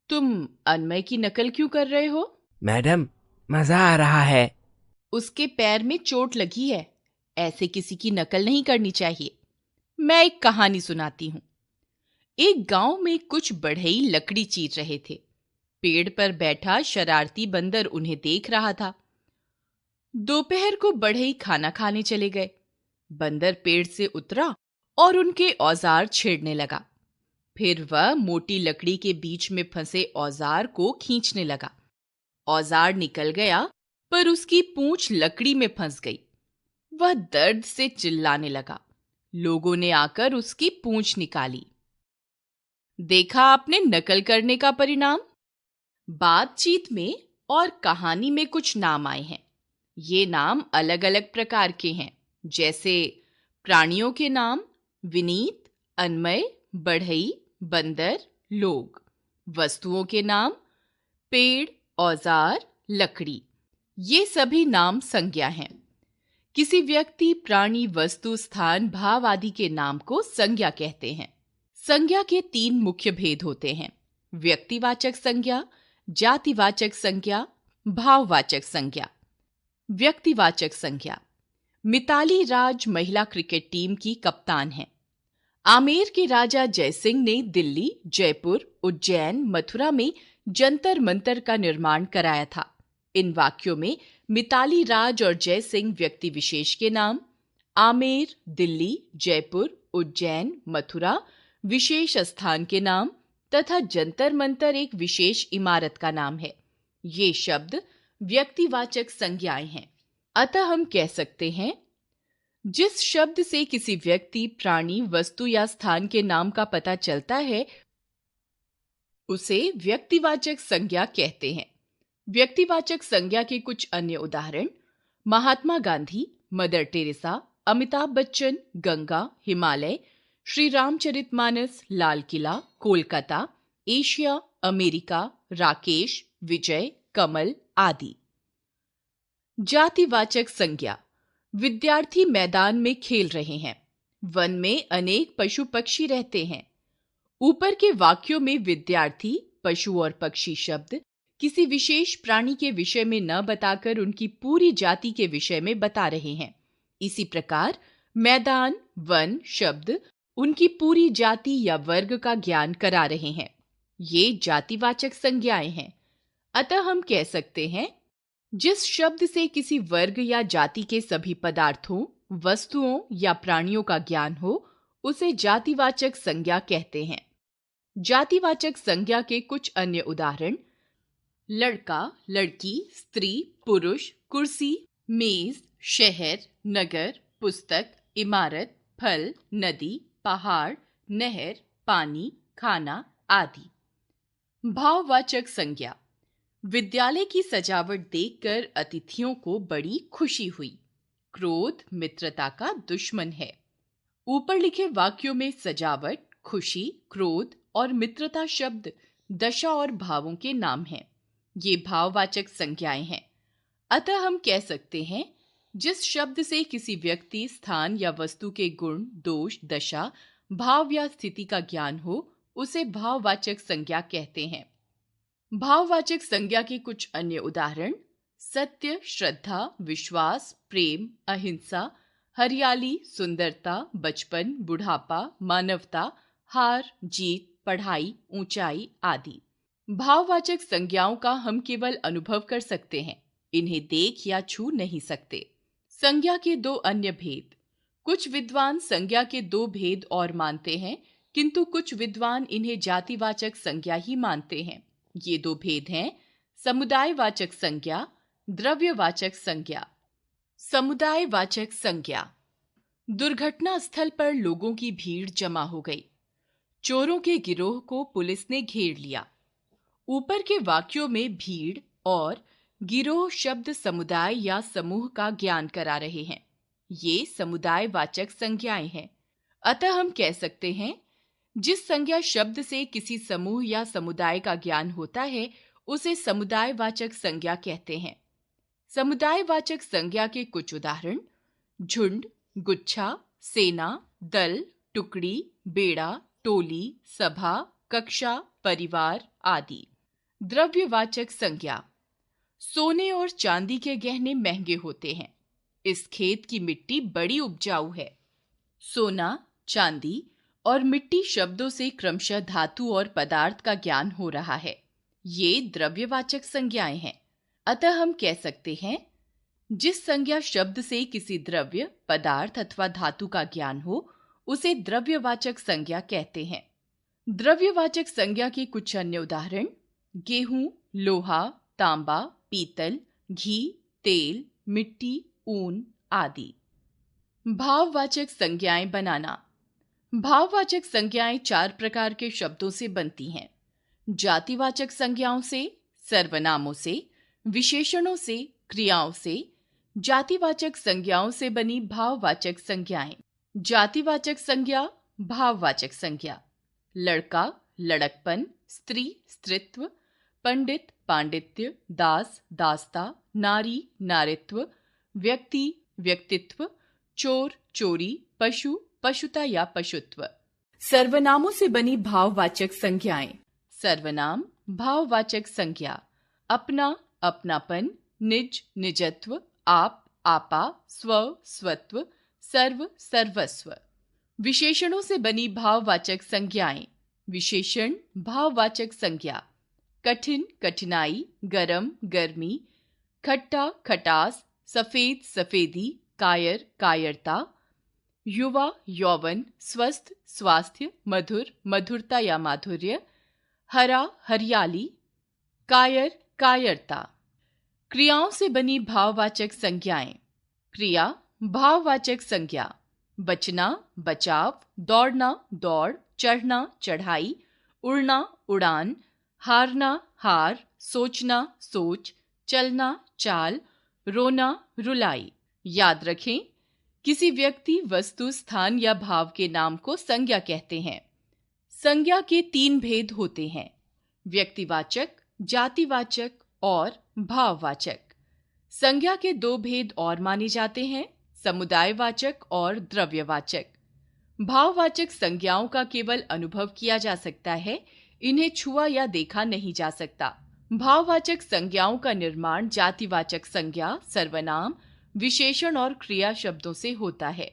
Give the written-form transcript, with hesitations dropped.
तुम अनमय की नकल क्यों कर रहे हो? मैडम, मजा आ रहा है। उसके पैर में चोट लगी है। ऐसे किसी की नकल नहीं करनी चाहिए। मैं एक कहानी सुनाती हूँ। एक गांव में कुछ बढ़ई लकड़ी चीर रहे थे। पेड़ पर बैठा शरारती बंदर उन्हें देख रहा था। दोपहर को बढ़ई खाना खाने चले गए। बंदर पेड़ से उतरा और उनके औजार छेड़ने लगा। फिर वह मोटी लकड़ी के बीच में फंसे औजार को खींचने लगा। औजार निकल गया, पर उसकी पूंछ लकड़ी में फंस गई। वह दर्द से चिल्लाने लगा। लोगों ने आकर उसकी पूंछ निकाली। देखा आपने नकल करने का परिणाम। बातचीत में और कहानी में कुछ नाम आए हैं। ये नाम अलग अलग प्रकार के हैं, जैसे प्राणियों के नाम विनीत, अनमय, बढ़ई, बंदर, लोग। वस्तुओं के नाम पेड़, औजार, लकड़ी। ये सभी नाम संज्ञा हैं। किसी व्यक्ति, प्राणी, वस्तु, स्थान, भाव आदि के नाम को संज्ञा कहते हैं। संज्ञा के 3 मुख्य भेद होते हैं: व्यक्तिवाचक संज्ञा, जातिवाचक संज्ञा, भाववाचक संज्ञा। व्यक्तिवाचक संज्ञा। मिताली राज महिला क्रिकेट टीम की कप्तान है। आमेर के राजा जयसिंह ने दिल्ली, जयपुर, उज्जैन, मथुरा में जंतर मंतर का निर्माण कराया था। इन वाक्यों में मिताली राज और जयसिंह व्यक्ति विशेष के नाम, आमेर, दिल्ली, जयपुर, उज्जैन, मथुरा विशेष स्थान के नाम तथा जंतर मंतर एक विशेष इमारत का नाम है। ये शब्द व्यक्तिवाचक संज्ञाएं हैं। अतः हम कह सकते हैं, जिस शब्द से किसी व्यक्ति, प्राणी, वस्तु या स्थान के नाम का पता चलता है, उसे व्यक्तिवाचक संज्ञा कहते हैं। व्यक्तिवाचक संज्ञा के कुछ अन्य उदाहरण: Mahatma Gandhi, mother Teresa, Amitabh Bachchan, Ganga, Himalaya, Shri Ramcharitmanas, Lal Qila, Kolkata, Asia, America, Rakesh, विजय, कमल आदि। जातिवाचक संज्ञा। विद्यार्थी मैदान में खेल रहे हैं। वन में अनेक पशु पक्षी रहते हैं। ऊपर के वाक्यों में विद्यार्थी, पशु और पक्षी शब्द किसी विशेष प्राणी के विषय में न बताकर उनकी पूरी जाति के विषय में बता रहे हैं। इसी प्रकार मैदान, वन शब्द उनकी पूरी जाति या वर्ग का ज्ञान करा रहे हैं। ये जातिवाचक संज्ञाएं हैं। अतः हम कह सकते हैं, जिस शब्द से किसी वर्ग या जाति के सभी पदार्थों, वस्तुओं या प्राणियों का ज्ञान हो, उसे जातिवाचक संज्ञा कहते हैं। जातिवाचक संज्ञा के कुछ अन्य उदाहरण: लड़का, लड़की, स्त्री, पुरुष, कुर्सी, मेज, शहर, नगर, पुस्तक, इमारत, फल, नदी, पहाड़, नहर, पानी, खाना आदि। भाववाचक संज्ञा। विद्यालय की सजावट देखकर अतिथियों को बड़ी खुशी हुई। क्रोध मित्रता का दुश्मन है। ऊपर लिखे वाक्यों में सजावट, खुशी, क्रोध और मित्रता शब्द दशा और भावों के नाम हैं। ये भाववाचक संज्ञाएं हैं। अतः हम कह सकते हैं, जिस शब्द से किसी व्यक्ति, स्थान या वस्तु के गुण, दोष, दशा, भाव या स्थिति का ज्ञान हो, उसे भाववाचक संज्ञा कहते हैं। भाववाचक संज्ञा के कुछ अन्य उदाहरण: सत्य, श्रद्धा, विश्वास, प्रेम, अहिंसा, हरियाली, सुंदरता, बचपन, बुढ़ापा, मानवता, हार, जीत, पढ़ाई, ऊंचाई आदि। भाववाचक संज्ञाओं का हम केवल अनुभव कर सकते हैं, इन्हें देख या छू नहीं सकते। संज्ञा के 2 अन्य भेद। कुछ विद्वान संज्ञा के 2 भेद और मानते हैं, किंतु कुछ विद्वान इन्हें जातिवाचक संज्ञा ही मानते हैं। ये 2 भेद हैं: समुदायवाचक संज्ञा, द्रव्यवाचक संज्ञा। समुदायवाचक संज्ञा। दुर्घटना स्थल पर लोगों की भीड़ जमा हो गई। चोरों के गिरोह को पुलिस ने घेर लिया। ऊपर के वाक्यों में भीड़ और गिरोह शब्द समुदाय या समूह का ज्ञान करा रहे हैं। ये समुदायवाचक संज्ञाएं हैं। अतः हम कह सकते हैं, जिस संज्ञा शब्द से किसी समूह या समुदाय का ज्ञान होता है, उसे समुदायवाचक संज्ञा कहते हैं। समुदायवाचक संज्ञा के कुछ उदाहरण: झुंड, गुच्छा, सेना, दल, टुकड़ी, बेड़ा, टोली, सभा, कक्षा, परिवार आदि। द्रव्यवाचक संज्ञा। सोने और चांदी के गहने महंगे होते हैं। इस खेत की मिट्टी बड़ी उपजाऊ है। सोना, चांदी और मिट्टी शब्दों से क्रमशः धातु और पदार्थ का ज्ञान हो रहा है। ये द्रव्यवाचक संज्ञाएं हैं। अतः हम कह सकते हैं, जिस संज्ञा शब्द से किसी द्रव्य, पदार्थ अथवा धातु का ज्ञान हो, उसे द्रव्यवाचक संज्ञा कहते हैं। द्रव्यवाचक संज्ञा के कुछ अन्य उदाहरण गेहूं, लोहा, तांबा, पीतल, घी, तेल, मिट्टी, ऊन आदि। भाववाचक संज्ञाएं बनाना। भाववाचक संज्ञाएं 4 प्रकार के शब्दों से बनती हैं। जातिवाचक संज्ञाओं से, सर्वनामों से, विशेषणों से, क्रियाओं से। जातिवाचक संज्ञाओं से बनी भाववाचक संज्ञाएं। जातिवाचक संज्ञा, भाववाचक संज्ञा। लड़का, लड़कपन, स्त्री, स्त्रीत्व, पंडित, पांडित्य, दास, दासता, नारी, नारित्व, व्यक्ति, व्यक्तित्व, चोर, चोरी, पशु, पशुता या पशुत्व। सर्वनामों से बनी भाववाचक संज्ञाएं। सर्वनाम, भाववाचक संज्ञा। अपना, अपनापन, निज, निजत्व, आप, आपा, स्व, स्वत्व, सर्व, सर्वस्व। विशेषणों से बनी भाववाचक संज्ञाएं। विशेषण, भाववाचक संज्ञा। कठिन, कठिनाई, गरम, गर्मी, खट्टा, खटास, सफेद, सफेदी, कायर, कायरता, युवा, यौवन, स्वस्थ, स्वास्थ्य, मधुर, मधुरता या माधुर्य, हरा, हरियाली, कायर, कायरता। क्रियाओं से बनी भाववाचक संज्ञाएं। क्रिया, भाववाचक संज्ञा। बचना, बचाव, दौड़ना, दौड़, चढ़ना, चढ़ाई, उड़ना, उड़ान, हारना, हार, सोचना, सोच, चलना, चाल, रोना, रुलाई। याद रखें, किसी व्यक्ति, वस्तु, स्थान या भाव के नाम को संज्ञा कहते हैं। संज्ञा के 3 भेद होते हैं: व्यक्तिवाचक, जातिवाचक और भाववाचक। संज्ञा के 2 भेद और माने जाते हैं: समुदायवाचक और द्रव्यवाचक। भाववाचक संज्ञाओं का केवल अनुभव किया जा सकता है, इन्हें छुआ या देखा नहीं जा सकता। भाववाचक संज्ञाओं का निर्माण जातिवाचक संज्ञा, सर्वनाम, विशेषण और क्रिया शब्दों से होता है।